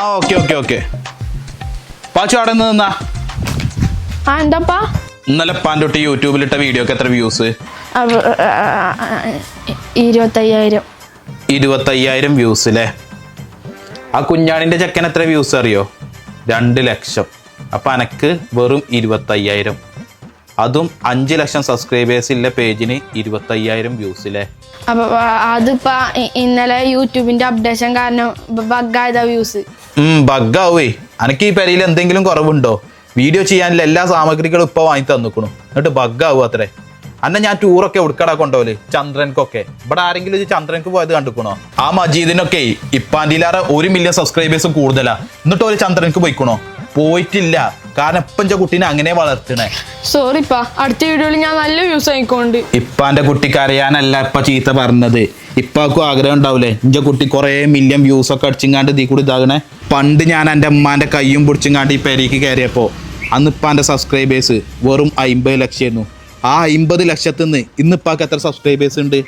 Okay okay okay Pachu അവിടെ നിന്നാ എന്താപ്പാ ഇന്നലെ പാൻഡൊട്ടി യൂട്യൂബിലിട്ട വീഡിയോക്ക് എത്ര വ്യൂസ്? 25,000. 25,000 വ്യൂസ് അല്ലേ? ആ കുഞ്ഞാണിന്റെ ചെക്കൻ എത്ര വ്യൂസ് അറിയോ? 2 ലക്ഷം. അപ്പൊ അനക്ക് വെറും 25,000. അതും 5 ലക്ഷം സബ്സ്ക്രൈബേഴ്സ് ഉള്ള പേജിന് 25,000 വ്യൂസ് അല്ലേ? അപ്പൊ അതിപ്പോ ഇന്നലെ യൂട്യൂബിന്റെ അപ്ഡേഷൻ കാരണം ബഗ്ഗായതാ വ്യൂസ്. ബഗ്ഗാവേ. അനക്ക് ഈ പെരയിൽ എന്തെങ്കിലും കുറവുണ്ടോ? വീഡിയോ ചെയ്യാനുള്ള എല്ലാ സാമഗ്രികളും ഇപ്പൊ വാങ്ങി തന്നിക്കണു, എന്നിട്ട് ബഗ്ഗാവും അത്രേ. അന്നെ ഞാൻ ടൂറൊക്കെ ഉടുക്കടാ കൊണ്ടോല് ചന്ദ്രൻക്കൊക്കെ. ഇവിടെ ആരെങ്കിലും ഇത് ചന്ദ്രൻക്ക് പോയത് കണ്ടുക്കണോ? ആ മജീദിനൊക്കെ ഇപ്പാൻഡിലാറെ 1 മില്യൺ സബ്സ്ക്രൈബേഴ്സ് കൂടുതലാ, എന്നിട്ട് ഒരു ചന്ദ്രൻക്ക് പോയിക്കണോ? പോയിട്ടില്ല. കാരണം ഇപ്പം എന്റെ കുട്ടീനെ അങ്ങനെ വളർത്തണേ. സോറിപ്പാ, അടുത്ത വീഡിയോയിൽ ഞാൻ നല്ല വ്യൂസ് ആയിക്കോണ്ട്. ഇപ്പാന്റെ കുട്ടിക്ക് അറിയാനല്ല ഇപ്പൊ ചീത്ത പറഞ്ഞത്. ഇപ്പാക്കും ആഗ്രഹം ഉണ്ടാവൂലേ എന്റെ കുട്ടി കുറെ മില്യൺ വ്യൂസ് ഒക്കെ അടിച്ചിങ്ങാണ്ട് ഇതീ കൂടി ഇതാകണേ. പണ്ട് ഞാൻ എൻ്റെ അമ്മാന്റെ കയ്യും പിടിച്ചിങ്ങാണ്ട് ഈ പെരേക്ക് കയറിയപ്പോ അന്ന് ഇപ്പാന്റെ സബ്സ്ക്രൈബേഴ്സ് വെറും 50 ലക്ഷമായിരുന്നു. ആ 50 ലക്ഷത്തിൽ നിന്ന് ഇന്നിപ്പാക്ക് എത്ര സബ്സ്ക്രൈബേഴ്സ് ഉണ്ട്?